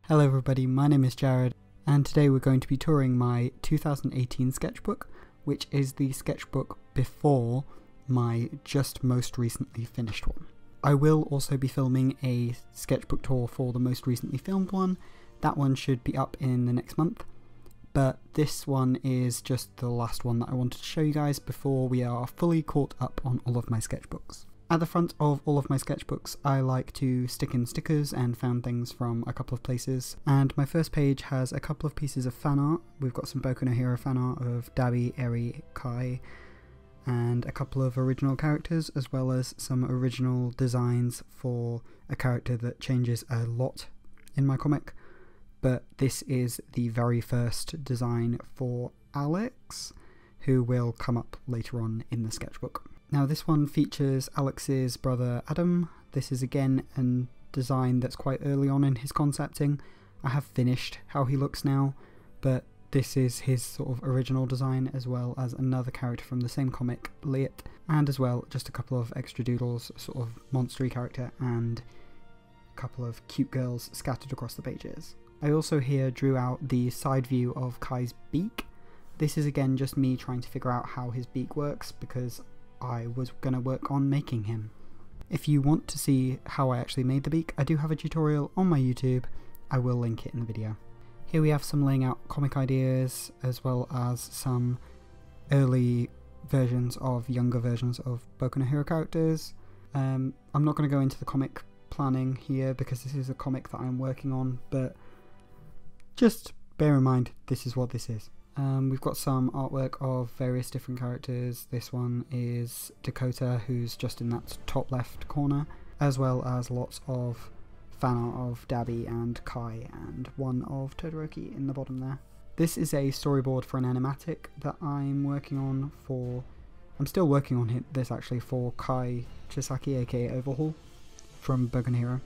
Hello everybody, my name is Jared, and today we're going to be touring my 2018 sketchbook, which is the sketchbook before my just most recently finished one. I will also be filming a sketchbook tour for the most recently filmed one. That one should be up in the next month, but this one is just the last one that I wanted to show you guys before we are fully caught up on all of my sketchbooks. At the front of all of my sketchbooks, I like to stick in stickers and found things from a couple of places. And my first page has a couple of pieces of fan art. We've got some Boku no Hero fan art of Dabi, Eri, Kai, and a couple of original characters, as well as some original designs for a character that changes a lot in my comic. But this is the very first design for Alex, who will come up later on in the sketchbook. Now this one features Alex's brother Adam. This is again a design that's quite early on in his concepting. I have finished how he looks now, but this is his sort of original design, as well as another character from the same comic, Liet, and as well just a couple of extra doodles, sort of monstery character and a couple of cute girls scattered across the pages. I also here drew out the side view of Kai's beak. This is again just me trying to figure out how his beak works, because I was going to work on making him. If you want to see how I actually made the beak, I do have a tutorial on my YouTube. I will link it in the video. Here we have some laying out comic ideas, as well as some early versions of younger versions of Boku no Hero characters. I'm not going to go into the comic planning here because this is a comic that I'm working on, but just bear in mind this is what this is. We've got some artwork of various different characters. This one is Dakota, who's just in that top left corner, as well as lots of fan art of Dabi and Kai, and one of Todoroki in the bottom there. This is a storyboard for an animatic that I'm working on for... I'm still working on this actually for Kai Chisaki, aka Overhaul, from Boku no Hero.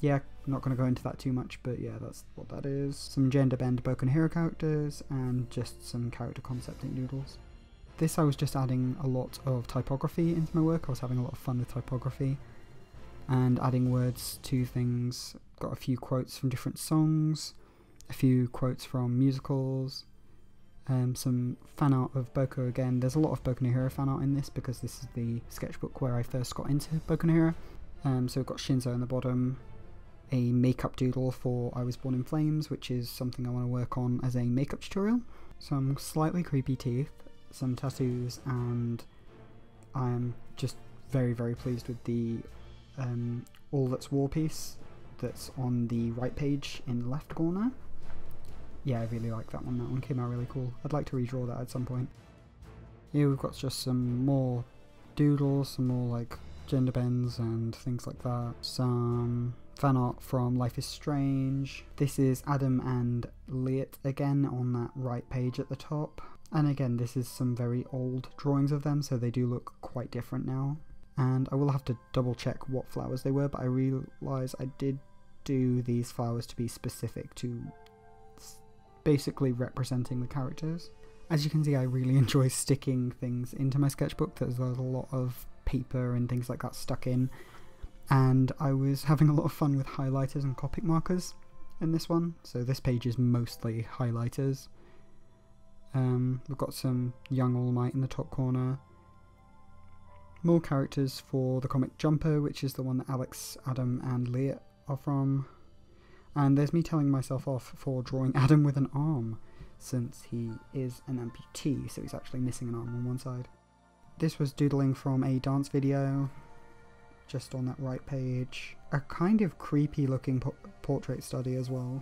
Yeah, I'm not going to go into that too much, but yeah, that's what that is. Some gender bend Boku no Hero characters, and just some character concepting doodles. This I was just adding a lot of typography into my work. I was having a lot of fun with typography and adding words to things. Got a few quotes from different songs, a few quotes from musicals, some fan art of Boku again. There's a lot of Boku no Hero fan art in this because this is the sketchbook where I first got into Boku no Hero. So we've got Shinzo in the bottom, a makeup doodle for I Was Born in Flames, which is something I want to work on as a makeup tutorial. Some slightly creepy teeth, some tattoos, and I'm just very, very pleased with the All That's War piece that's on the right page in the left corner. Yeah, I really like that one. That one came out really cool. I'd like to redraw that at some point. Here we've got just some more doodles, some more like gender bends and things like that. Some fan art from Life is Strange. This is Adam and Liet again on that right page at the top. And again, this is some very old drawings of them, so they do look quite different now. And I will have to double check what flowers they were, but I realise I did do these flowers to be specific to basically representing the characters. As you can see, I really enjoy sticking things into my sketchbook. There's a lot of paper and things like that stuck in, and I was having a lot of fun with highlighters and Copic markers in this one, so this page is mostly highlighters. We've got some young All Might in the top corner, more characters for the comic Jumper, which is the one that Alex, Adam and Liet are from, and there's me telling myself off for drawing Adam with an arm, since he is an amputee, so he's actually missing an arm on one side. This was doodling from a dance video, just on that right page. A kind of creepy looking portrait study as well.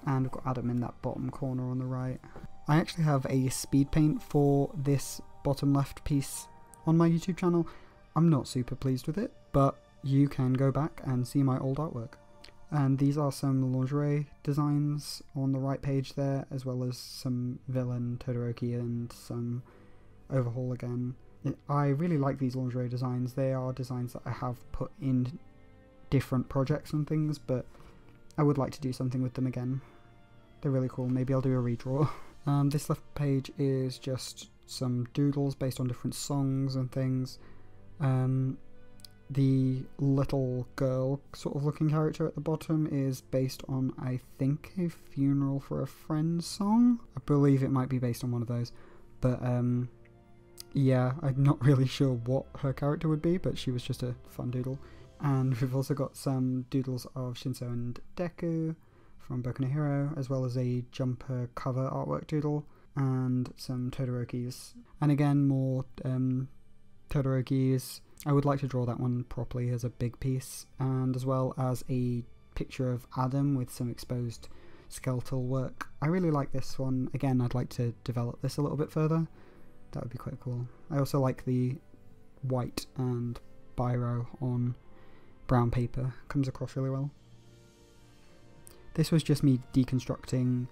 And we've got Adam in that bottom corner on the right. I actually have a speed paint for this bottom left piece on my YouTube channel. I'm not super pleased with it, but you can go back and see my old artwork. And these are some lingerie designs on the right page there, as well as some villain Todoroki and some Overhaul again. I really like these lingerie designs. They are designs that I have put in different projects and things, but I would like to do something with them again. They're really cool. Maybe I'll do a redraw. This left page is just some doodles based on different songs and things. The little girl sort of looking character at the bottom is based on, I think, a Funeral for a Friend song. I believe it might be based on one of those. But yeah, I'm not really sure what her character would be, but she was just a fun doodle. And we've also got some doodles of Shinso and Deku from Boku no Hero, as well as a jumper cover artwork doodle, and some Todorokis. And again, more Todorokis. I would like to draw that one properly as a big piece, and as well as a picture of Adam with some exposed skeletal work. I really like this one. Again, I'd like to develop this a little bit further. That would be quite cool. I also like the white and biro on brown paper. Comes across really well. This was just me deconstructing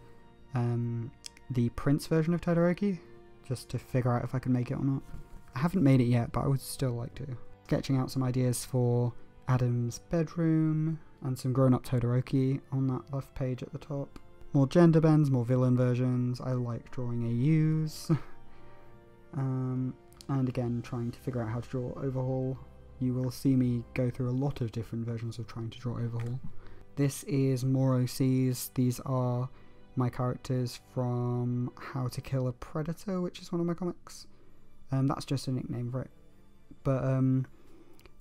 the Prince version of Todoroki, just to figure out if I could make it or not. I haven't made it yet, but I would still like to. Sketching out some ideas for Adam's bedroom, and some grown-up Todoroki on that left page at the top. More gender bends, more villain versions. I like drawing AUs. And again, trying to figure out how to draw Overhaul. You will see me go through a lot of different versions of trying to draw Overhaul. This is more OCs. These are my characters from How to Kill a Predator, which is one of my comics. That's just a nickname for it. But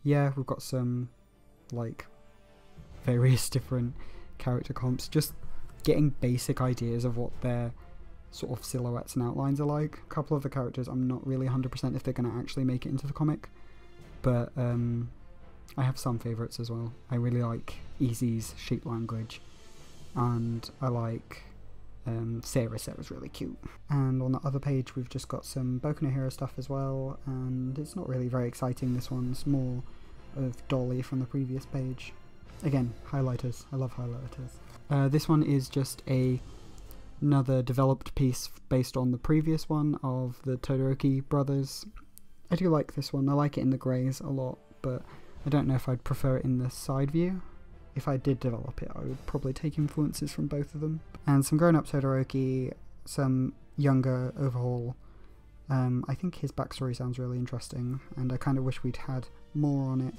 yeah, we've got some like various different character comps, just getting basic ideas of what their sort of silhouettes and outlines are like. A couple of the characters I'm not really 100% if they're going to actually make it into the comic, but I have some favourites as well. I really like Easy's sheet language, and I like Sarah. Sarah's really cute. And on the other page we've just got some Boku no Hero stuff as well, and it's not really very exciting. This one's more of Dolly from the previous page. Again, highlighters. I love highlighters. This one is just another developed piece based on the previous one of the Todoroki brothers. I do like this one. I like it in the greys a lot, but I don't know if I'd prefer it in the side view. If I did develop it, I would probably take influences from both of them. And some grown-up Todoroki, some younger Overhaul. I think his backstory sounds really interesting, and I kind of wish we'd had more on it.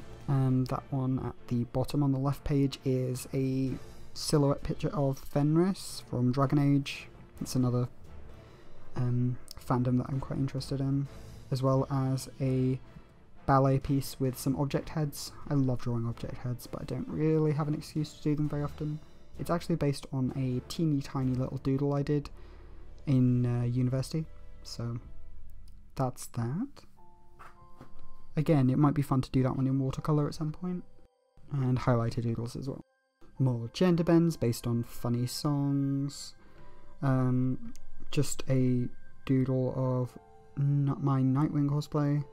That one at the bottom on the left page is a silhouette picture of Fenris from Dragon Age. It's another fandom that I'm quite interested in, as well as a ballet piece with some object heads. I love drawing object heads, but I don't really have an excuse to do them very often. It's actually based on a teeny tiny little doodle I did in university, so that's that. Again, it might be fun to do that one in watercolour at some point, and highlighter doodles as well. More gender bends based on funny songs. Just a doodle of my Nightwing cosplay.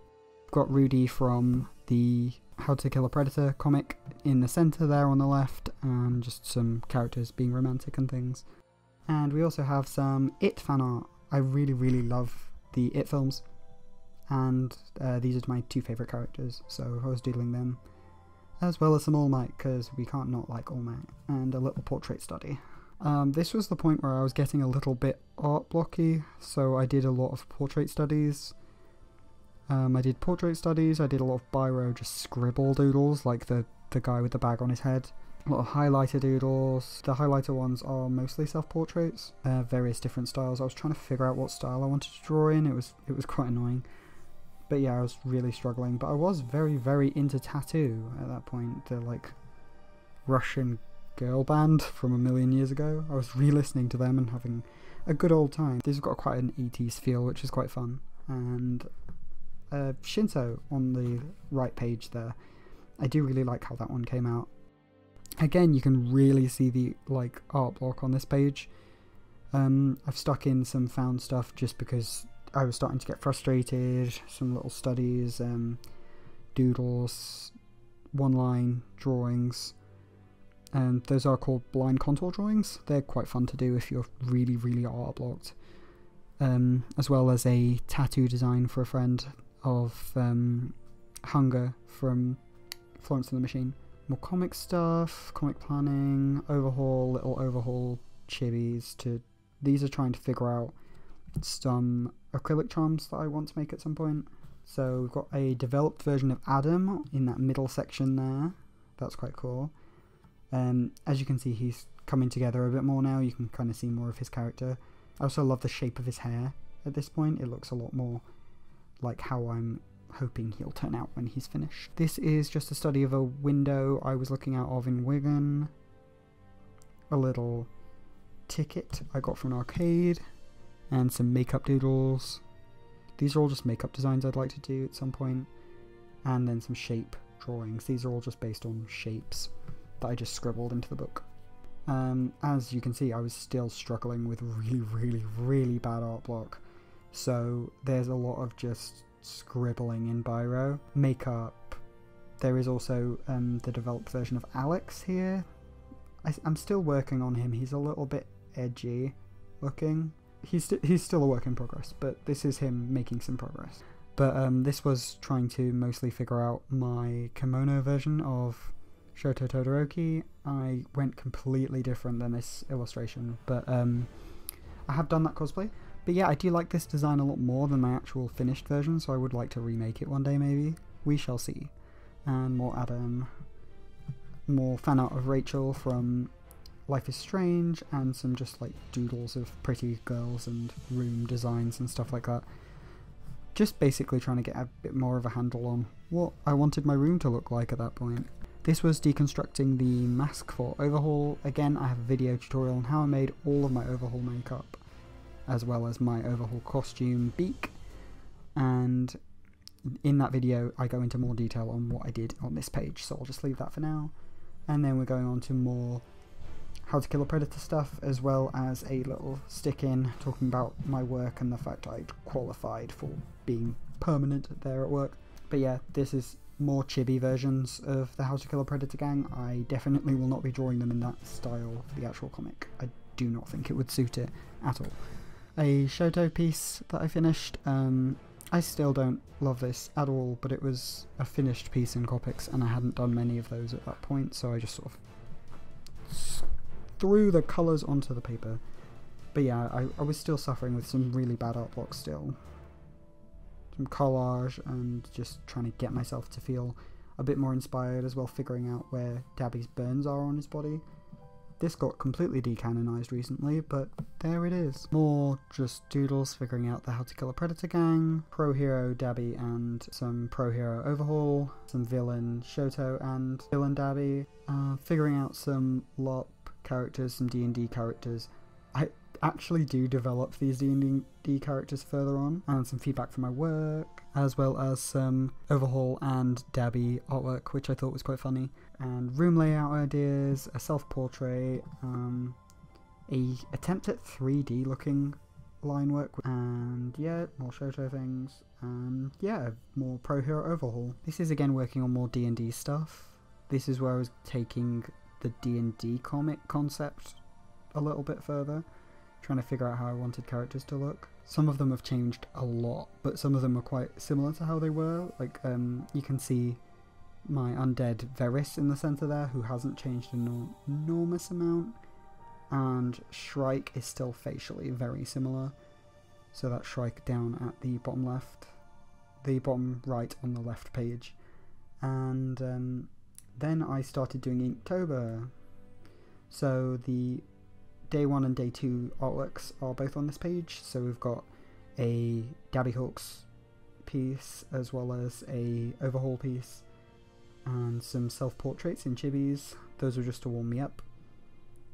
Got Rudy from the How to Kill a Predator comic in the centre there on the left, and just some characters being romantic and things. And we also have some It fan art. I really love the It films, and these are my two favourite characters, so I was doodling them. As well as some All Might, because we can't not like All Might, and a little portrait study. This was the point where I was getting a little bit art blocky, so I did a lot of portrait studies. I did portrait studies, I did a lot of biro, just scribble doodles, like the guy with the bag on his head. A lot of highlighter doodles. The highlighter ones are mostly self-portraits, various different styles. I was trying to figure out what style I wanted to draw in. It was quite annoying. But yeah, I was really struggling. But I was very into tattoo at that point. The like Russian girl band from a million years ago. I was re-listening to them and having a good old time. These have got quite an 80s feel, which is quite fun. And Shinso on the right page there. I do really like how that one came out. Again, you can really see the like art block on this page. I've stuck in some found stuff just because I was starting to get frustrated. Some little studies, doodles, one-line drawings, and those are called blind contour drawings. They're quite fun to do if you're really art blocked. As well as a tattoo design for a friend of Hunger from Florence and the Machine. More comic stuff, comic planning, Overhaul, little Overhaul chibis. These are trying to figure out some acrylic charms that I want to make at some point. So we've got a developed version of Adam in that middle section there. That's quite cool. As you can see, he's coming together a bit more now. You can kind of see more of his character. I also love the shape of his hair at this point. It looks a lot more like how I'm hoping he'll turn out when he's finished. This is just a study of a window I was looking out of in Wigan. A little ticket I got from an arcade, and some makeup doodles. These are all just makeup designs I'd like to do at some point, and then some shape drawings. These are all just based on shapes that I just scribbled into the book. As you can see, I was still struggling with really bad art block, so there's a lot of just scribbling in biro. Makeup. There is also the developed version of Alex here. I'm still working on him. He's a little bit edgy looking. He's still a work in progress, but this is him making some progress. But this was trying to mostly figure out my kimono version of Shoto Todoroki. I went completely different than this illustration, but I have done that cosplay. But yeah, I do like this design a lot more than my actual finished version, so I would like to remake it one day maybe. We shall see. And more Adam. More fan art of Rachel from Life is Strange, and some just like doodles of pretty girls and room designs and stuff like that. Just basically trying to get a bit more of a handle on what I wanted my room to look like at that point. This was deconstructing the mask for Overhaul. Again, I have a video tutorial on how I made all of my Overhaul makeup, as well as my Overhaul costume beak, and in that video I go into more detail on what I did on this page, so I'll just leave that for now. And then we're going on to more How to Kill a Predator stuff, as well as a little stick-in talking about my work and the fact I'd qualified for being permanent there at work. But yeah, this is more chibi versions of the How to Kill a Predator gang. I definitely will not be drawing them in that style for the actual comic. I do not think it would suit it at all. A Shoto piece that I finished. I still don't love this at all, but it was a finished piece in Copics, and I hadn't done many of those at that point, so I just sort of threw the colours onto the paper. But yeah, I was still suffering with some really bad art blocks still. Some collage, and just trying to get myself to feel a bit more inspired, as well figuring out where Dabby's burns are on his body. This got completely decanonised recently, but there it is. More just doodles figuring out the How to Kill a Predator gang, pro hero Dabby and some pro hero Overhaul, some villain Shoto and villain Dabby, figuring out some LARP characters, some D&D characters. I actually do develop these D&D characters further on, and some feedback from my work, as well as some Overhaul and Dabby artwork, which I thought was quite funny, and room layout ideas, a self-portrait, a attempt at 3D looking line work, and yeah, more Shoto things, and yeah, more Pro Hero Overhaul. This is again working on more D&D stuff. This is where I was taking the D&D comic concept a little bit further, trying to figure out how I wanted characters to look. Some of them have changed a lot, but some of them are quite similar to how they were. Like, you can see my undead Varys in the centre there, who hasn't changed an enormous amount, and Shrike is still facially very similar. So that's Shrike down at the bottom left, the bottom right on the left page. And then I started doing Inktober. So the Day 1 and Day 2 artworks are both on this page. So we've got a Dabby Hawks piece, as well as a Overhaul piece, and some self-portraits in chibis. Those were just to warm me up.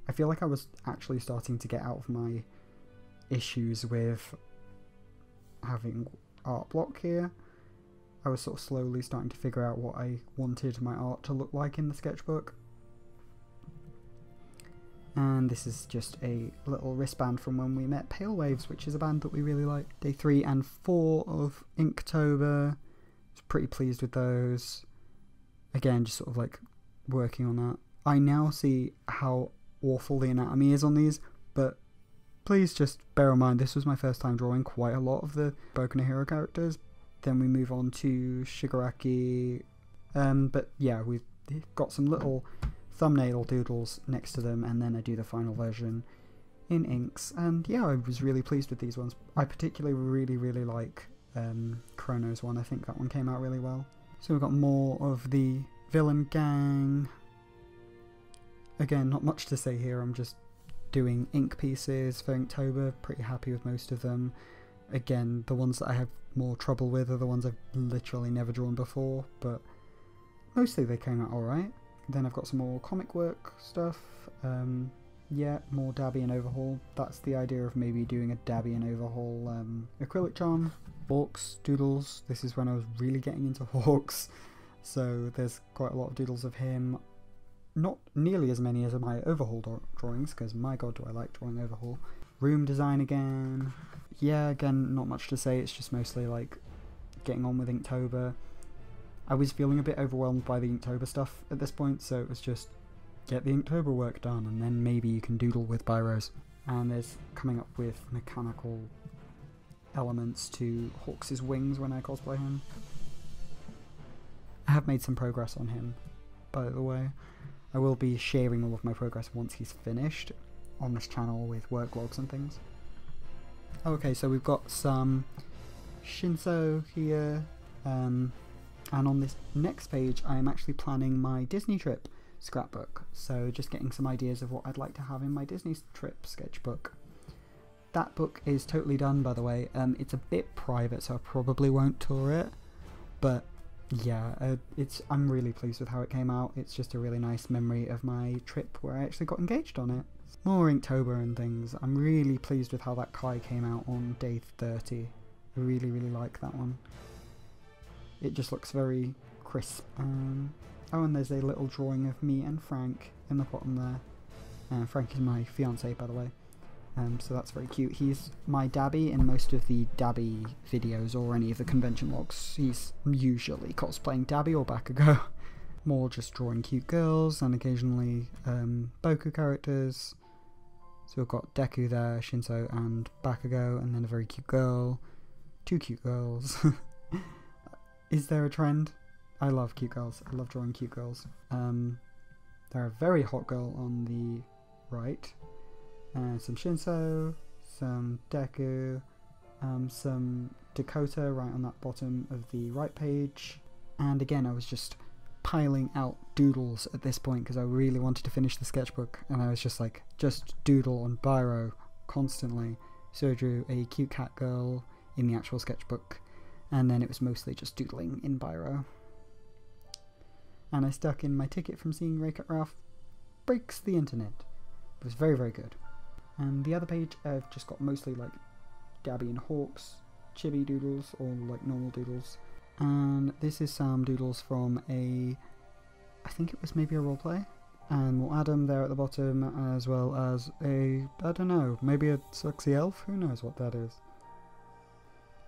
I feel like I was actually starting to get out of my issues with having art block here. I was sort of slowly starting to figure out what I wanted my art to look like in the sketchbook. And this is just a little wristband from when we met Pale Waves, which is a band that we really like. Day 3 and 4 of Inktober. I was pretty pleased with those. Again, just sort of like working on that. I now see how awful the anatomy is on these, but please just bear in mind this was my first time drawing quite a lot of the Boku no Hero characters. Then we move on to Shigaraki. But yeah, we've got some little thumbnail doodles next to them, and then I do the final version in inks. And yeah, I was really pleased with these ones. I particularly really like Chrono's one. I think that one came out really well. So we've got more of the villain gang. Again, not much to say here, I'm just doing ink pieces for Inktober, pretty happy with most of them. Again, the ones that I have more trouble with are the ones I've literally never drawn before, but mostly they came out alright. Then I've got some more comic work stuff, yeah, more dabby and overhaul. That's the idea of maybe doing a dabby and overhaul acrylic charm. Hawks, doodles, this is when I was really getting into Hawks, so there's quite a lot of doodles of him. Not nearly as many as my overhaul drawings, because my god do I like drawing overhaul. Room design again. Yeah, again, not much to say, it's just mostly like getting on with Inktober. I was feeling a bit overwhelmed by the Inktober stuff at this point, so it was just get the Inktober work done and then maybe you can doodle with biros. And there's coming up with mechanical elements to Hawks' wings when I cosplay him. I have made some progress on him, by the way. I will be sharing all of my progress once he's finished on this channel with work logs and things. Okay, so we've got some Shinso here, and on this next page I am actually planning my Disney trip scrapbook, so just getting some ideas of what I'd like to have in my Disney trip sketchbook. That book is totally done, by the way. It's a bit private, so I probably won't tour it, but yeah, I'm really pleased with how it came out. It's just a really nice memory of my trip where I actually got engaged on it. More Inktober and things. I'm really pleased with how that Kai came out on day 30. I really, really like that one. It just looks very crisp. Oh, and there's a little drawing of me and Frank in the bottom there. Frank is my fiance, by the way. So that's very cute. He's my dabby in most of the dabby videos or any of the convention logs. He's usually cosplaying dabby or Bakugo. More just drawing cute girls and occasionally Boku characters. So we've got Deku there, Shinso and Bakugo, and then a very cute girl. Two cute girls. Is there a trend? I love cute girls. I love drawing cute girls. They're a very hot girl on the right. Some Shinso, some Deku, some Dakota right on that bottom of the right page. And again, I was just piling out doodles at this point because I really wanted to finish the sketchbook, and I was just like, just doodle on biro constantly. So I drew a cute cat girl in the actual sketchbook, and then it was mostly just doodling in biro. And I stuck in my ticket from seeing Wreck-It Ralph Breaks the Internet. It was very, very good. And the other page I've just got mostly like Dabby and Hawks, chibi doodles, or like normal doodles. And this is some doodles from I think it was maybe a roleplay. And more Adam there at the bottom, as well as I don't know, maybe a sexy elf? Who knows what that is.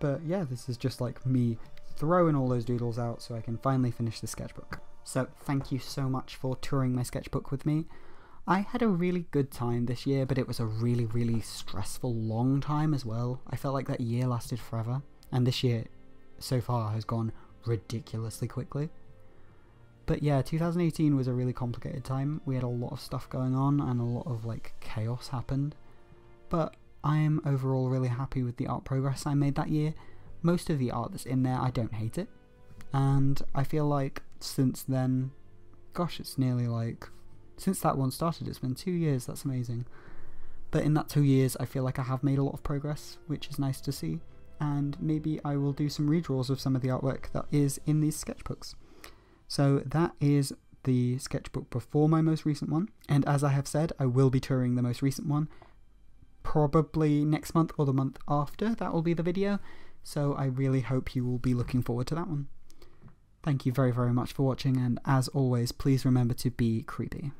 But yeah, this is just like me throwing all those doodles out so I can finally finish the sketchbook. So thank you so much for touring my sketchbook with me. I had a really good time this year, but it was a really, really stressful long time as well. I felt like that year lasted forever, and this year so far has gone ridiculously quickly. But yeah, 2018 was a really complicated time. We had a lot of stuff going on and a lot of like chaos happened. But I am overall really happy with the art progress I made that year. Most of the art that's in there, I don't hate it. And I feel like since then, gosh, it's nearly like, since that one started, it's been 2 years, that's amazing. But in that 2 years, I feel like I have made a lot of progress, which is nice to see. And maybe I will do some redraws of some of the artwork that is in these sketchbooks. So that is the sketchbook before my most recent one. And as I have said, I will be touring the most recent one. Probably next month or the month after, that will be the video. So I really hope you will be looking forward to that one. Thank you very, very much for watching, and as always, please remember to be creepy.